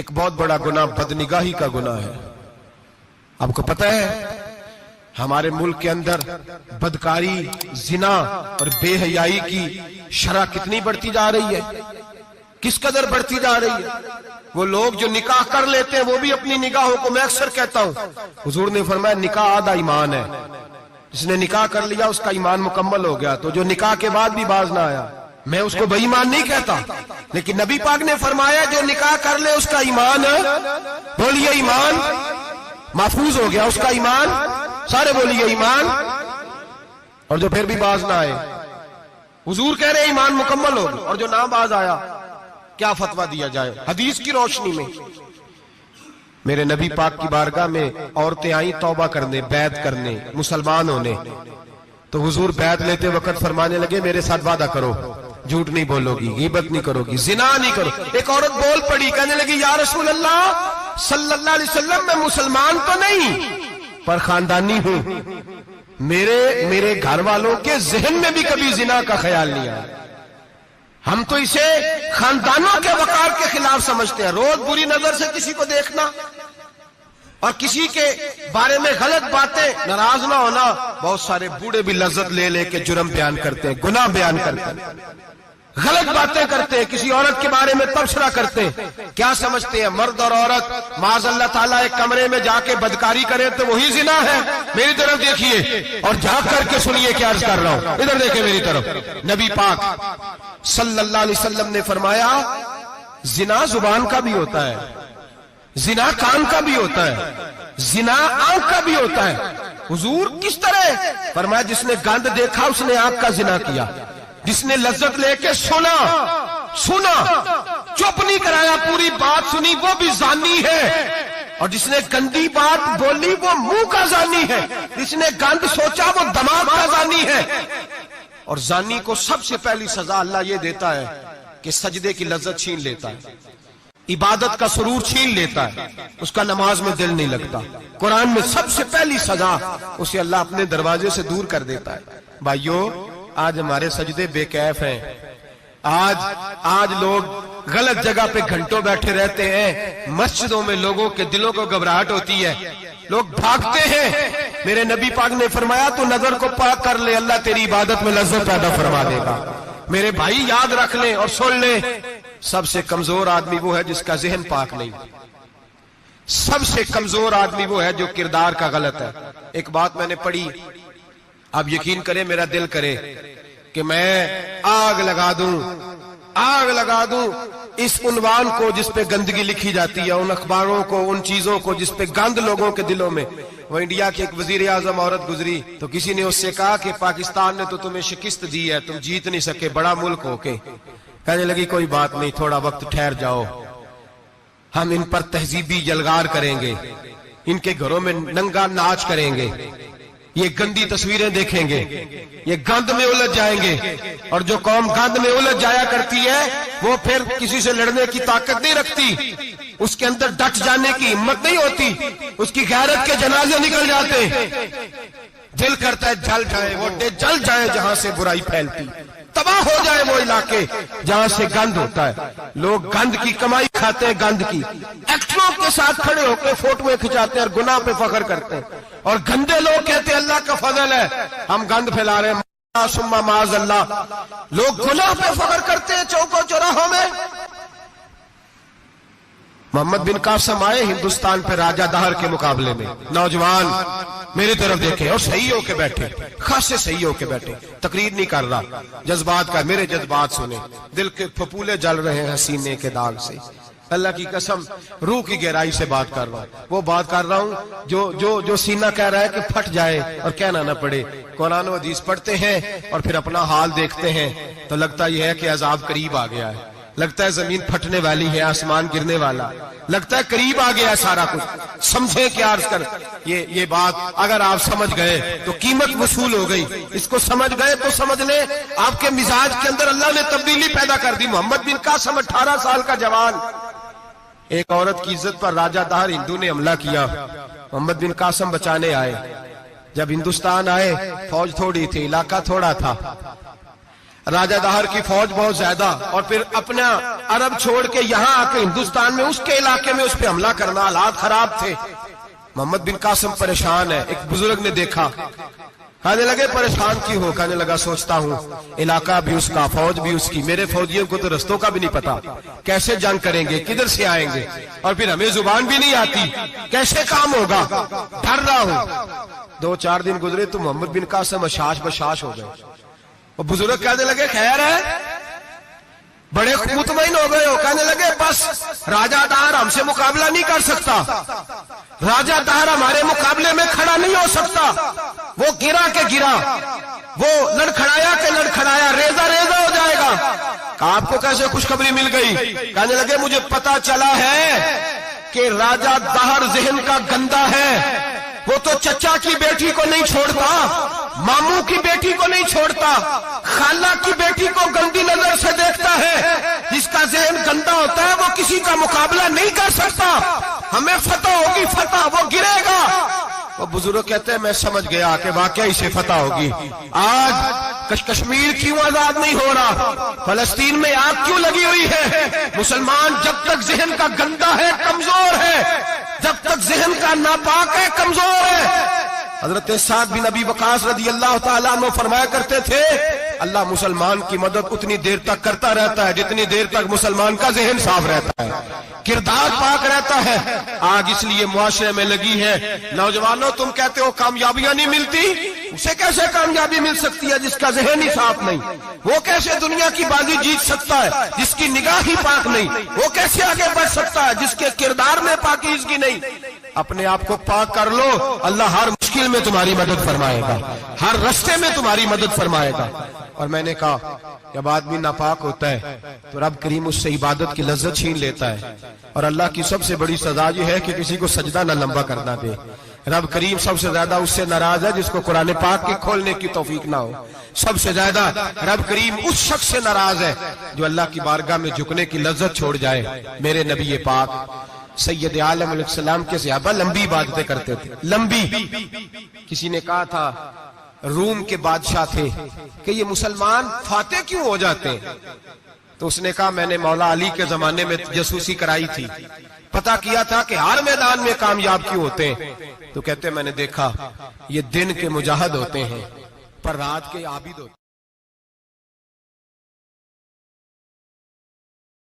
ایک بہت بڑا گناہ بدنگاہی کا گناہ ہے. آپ کو پتہ ہے ہمارے ملک کے اندر بدکاری، زنا اور بے حیائی کی شرح کتنی بڑھتی جا رہی ہے، کس قدر بڑھتی جا رہی ہے. وہ لوگ جو نکاح کر لیتے ہیں وہ بھی اپنی نگاہوں کو، میں اکثر کہتا ہوں، حضور نے فرمایا نکاح آدھا ایمان ہے. جس نے نکاح کر لیا اس کا ایمان مکمل ہو گیا. تو جو نکاح کے بعد بھی باز نہ آیا، میں اس کو بے ایمان نہیں کہتا، لیکن نبی پاک نے فرمایا جو نکاح کر لے اس کا ایمان، بولیے ایمان محفوظ ہو گیا، اس کا ایمان، سارے بولیے ایمان. اور جو پھر بھی باز نہ آئے، حضور کہہ رہے ایمان مکمل ہو گیا. اور جو نہ باز آیا کیا فتویٰ دیا جائے حدیث کی روشنی میں؟ میرے نبی پاک کی بارگاہ میں عورتیں آئیں توبہ کرنے، بیعت کرنے، مسلمان ہونے. تو حضور بیعت لیتے وقت فرمانے لگے میرے ساتھ وعدہ کرو، جھوٹ نہیں بولو گی، غیبت نہیں کرو گی، زنا نہیں کرو. ایک عورت بول پڑی، کہنے لگی یا رسول اللہ صلی اللہ علیہ وسلم میں مسلمان تو نہیں پر خاندانی ہوں، میرے گھر والوں کے ذہن میں بھی کبھی زنا کا خیال نہیں آیا. ہم تو اسے خاندانوں کے وقار کے خلاف سمجھتے ہیں. روز بری نظر سے کسی کو دیکھنا اور کسی کے بارے میں غلط باتیں، ناراض نہ ہونا. بہت سارے بوڑھے بھی لذت لے لے کے جرم بیان کرتے ہیں، گناہ بیان کرتے ہیں، غلط باتیں کرتے ہیں، کسی عورت کے بارے میں تبصرہ کرتے ہیں. کیا سمجھتے ہیں مرد اور عورت معاذ اللہ تعالیٰ ایک کمرے میں جا کے بدکاری کرے تو وہی زنا ہے؟ میری طرف دیکھیے اور جھانک کر کے سنیے کیا عرض کر رہا ہوں، ادھر دیکھیں میری طرف. نبی پاک صلی اللہ علیہ وسلم نے فرمایا زنا زبان کا بھی ہوتا ہے، زنا کان کا بھی ہوتا ہے، زنا آنکھ کا بھی ہوتا ہے. حضور کس طرح؟ فرمایا جس نے گند دیکھا اس نے آنکھ کا زنا کیا، جس نے لذت لے کے سنا چپ نہیں کرایا، پوری بات سنی، وہ بھی زانی ہے. اور جس نے گندی بات بولی وہ منہ کا زانی ہے، جس نے گند سوچا وہ دماغ کا زانی ہے. اور زانی کو سب سے پہلی سزا اللہ یہ دیتا ہے کہ سجدے کی لذت چھین لیتا ہے، عبادت کا سرور چھین لیتا ہے، اس کا نماز میں دل نہیں لگتا. قرآن میں سب سے پہلی سزا اسے اللہ اپنے دروازے سے دور کر دیتا ہے. بھائیو آج ہمارے سجدے بے کیف ہیں، آج لوگ غلط جگہ پہ گھنٹوں بیٹھے رہتے ہیں. مسجدوں میں لوگوں کے دلوں کو گھبراہٹ ہوتی ہے، لوگ بھاگتے ہیں. میرے نبی پاک نے فرمایا تو نظر کو پاک کر لے، اللہ تیری عبادت میں لذت پیدا فرما دے گا. میرے بھائی یاد رکھ لیں اور سن لیں، سب سے کمزور آدمی وہ ہے جس کا ذہن پاک نہیں. سب سے کمزور آدمی وہ ہے جو کردار کا غلط ہے. ایک بات میں نے پڑھی، آپ یقین کریں میرا دل کرے کہ میں آگ لگا دوں اس عنوان کو جس پہ گندگی لکھی جاتی ہے، ان اخباروں کو، ان چیزوں کو جس پہ گند لوگوں کے دلوں میں. وہ انڈیا کی ایک وزیر اعظم عورت گزری تو کسی نے اس سے کہا کہ پاکستان نے تو تمہیں شکست دی ہے، تم جیت نہیں سکے بڑا ملک ہو کے. کہنے لگی کوئی بات نہیں، تھوڑا وقت ٹھہر جاؤ، ہم ان پر تہذیبی یلغار کریں گے، ان کے گھروں میں ننگا ناچ کریں گے، یہ گندی تصویریں دیکھیں گے، یہ گند میں الجھ جائیں گے. اور جو قوم گند میں الجھ جایا کرتی ہے وہ پھر کسی سے لڑنے کی طاقت نہیں رکھتی، اس کے اندر ڈٹ جانے کی ہمت نہیں ہوتی، اس کی غیرت کے جنازے نکل جاتے. دل کرتا ہے جل جائے وہ جل جائے جہاں سے برائی پھیلتی، تباہ ہو جائے وہ علاقے جہاں سے گند ہوتا ہے. لوگ گند کی کمائی کھاتے ہیں، گند کی ایکٹروں کے ساتھ کھڑے ہو کے فوٹویں کھچاتے ہیں اور گناہ پہ فخر کرتے ہیں. اور گندے لوگ کہتے ہیں اللہ کا فضل ہے ہم گند پھیلا رہے ہیں، ثم معاذ اللہ. لوگ گناہ پہ فخر کرتے ہیں چوکوں چوراہوں میں. محمد بن قاسم آئے ہندوستان پہ راجہ دہر کے مقابلے میں، نوجوان میری طرف دیکھیں اور صحیح ہو کے بیٹھے، خاصے صحیح ہو کے بیٹھے، تقریر نہیں کر رہا، جذبات کا، میرے جذبات سنیں، دل کے پھپولے جل رہے ہیں سینے کے داغ سے. اللہ کی قسم روح کی گہرائی سے بات کر رہا ہوں، وہ بات کر رہا ہوں جو سینہ کہہ رہا ہے کہ پھٹ جائے اور کہنا نہ پڑے. قرآن و حدیث پڑھتے ہیں اور پھر اپنا حال دیکھتے ہیں تو لگتا یہ ہے کہ عذاب قریب آ گیا ہے، لگتا ہے زمین پھٹنے والی ہے، آسمان گرنے والا، لگتا ہے قریب آ گیا ہے سارا کچھ. سمجھے کیا عرض کر یہ بات اگر آپ سمجھ گئے تو قیمت وصول ہو گئی. اس کو سمجھ گئے تو سمجھ لیں آپ کے مزاج کے اندر اللہ نے تبدیلی پیدا کر دی. محمد بن قاسم 18 سال کا جوان، ایک عورت کی عزت پر راجہ دہر ہندو نے حملہ کیا، محمد بن قاسم بچانے آئے. جب ہندوستان آئے فوج تھوڑی تھی، علاقہ تھوڑا تھا، راجہ دہر کی فوج بہت زیادہ، اور پھر اپنا عرب چھوڑ کے یہاں آ کے ہندوستان میں اس کے علاقے میں اس پہ حملہ کرنا، حالات خراب تھے۔ محمد بن قاسم پریشان ہے۔ ایک بزرگ نے دیکھا، کہنے لگے پریشان کیوں ہو؟ کہنے لگا سوچتا ہوں علاقہ بھی اس کا، فوج بھی اس کی، میرے فوجیوں کو تو رستوں کا بھی نہیں پتا، کیسے جنگ کریں گے، کدھر سے آئیں گے، اور پھر ہمیں زبان بھی نہیں آتی، کیسے کام ہوگا، ڈر رہا ہوں۔ 2-4 دن گزرے تو محمد بن قاسم اشاش بشاش ہو گئے۔ اور بزرگ کہنے لگے خیر ہے، بڑے مطمئن ہو گئے ہو؟ کہنے لگے بس راجہ دہر ہم سے مقابلہ نہیں کر سکتا، راجہ دہر ہمارے مقابلے میں کھڑا نہیں ہو سکتا، وہ گرا کے گرا، وہ لڑکھڑایا کے لڑکھڑایا، ریزہ ریزہ ہو جائے گا۔ آپ کو کیسے خوشخبری مل گئی؟ کہنے لگے مجھے پتا چلا ہے کہ راجہ دہر ذہن کا گندا ہے، وہ تو چچا کی بیٹی کو نہیں چھوڑتا، ماموں کی بیٹی کو نہیں چھوڑتا، خالہ کی بیٹی کو گندی نظر سے دیکھتا ہے۔ جس کا ذہن گندا ہوتا ہے وہ کسی کا مقابلہ نہیں کر سکتا، ہمیں فتح ہوگی، فتح، وہ گرے گا۔ وہ بزرگ کہتے ہیں میں سمجھ گیا کہ واقعی سے فتح ہوگی۔ آج کشمیر کیوں آزاد نہیں ہو رہا، فلسطین میں آگ کیوں لگی ہوئی ہے؟ مسلمان جب تک ذہن کا گندا ہے کمزور ہے، جب تک ذہن کا ناپاک ہے کمزور ہے۔ حضرت سعد بن ابی وقاص رضی اللہ تعالیٰ عنہ فرمایا کرتے تھے اللہ مسلمان کی مدد اتنی دیر تک کرتا رہتا ہے جتنی دیر تک مسلمان کا ذہن صاف رہتا ہے، کردار پاک رہتا ہے۔ آگ اس لیے معاشرے میں لگی ہے۔ نوجوانوں تم کہتے ہو کامیابیاں نہیں ملتی، اسے کیسے کامیابی مل سکتی ہے جس کا ذہن ہی صاف نہیں؟ وہ کیسے دنیا کی بازی جیت سکتا ہے جس کی نگاہ ہی پاک نہیں؟ وہ کیسے آگے بڑھ سکتا ہے جس کے کردار میں پاکیزگی نہیں؟ اپنے آپ کو پاک کر لو، اللہ ہر مشکل میں تمہاری مدد فرمائے گا، ہر رستے میں تمہاری مدد فرمائے گا۔ اور میں نے کہا جب آدمی ناپاک ہوتا ہے تو رب کریم اس سے عبادت کی لذت چھین لیتا ہے، اور اللہ کی سب سے بڑی سزا یہ ہے کہ کسی کو سجدہ نہ لمبا کرنا دے۔ رب کریم سب سے زیادہ اس سے ناراض ہے جس کو قرآن پاک کے کھولنے کی توفیق نہ ہو۔ سب سے زیادہ رب کریم اس شخص سے ناراض ہے جو اللہ کی بارگاہ میں جھکنے کی لذت چھوڑ جائے۔ میرے نبی پاک سید عالم علیہ السلام کے صحابہ لمبی عبادتیں کرتے تھے، لمبی۔ کسی نے کہا تھا روم کے بادشاہ تھے کہ یہ مسلمان فاتح کیوں ہو جاتے ہیں؟ تو اس نے کہا میں نے مولا علی کے زمانے میں جاسوسی کرائی تھی، پتا کیا تھا کہ ہر میدان میں کامیاب کیوں ہوتے ہیں۔ تو کہتے میں نے دیکھا یہ دن کے مجاہد ہوتے ہیں پر رات کے عابد ہوتے ہیں۔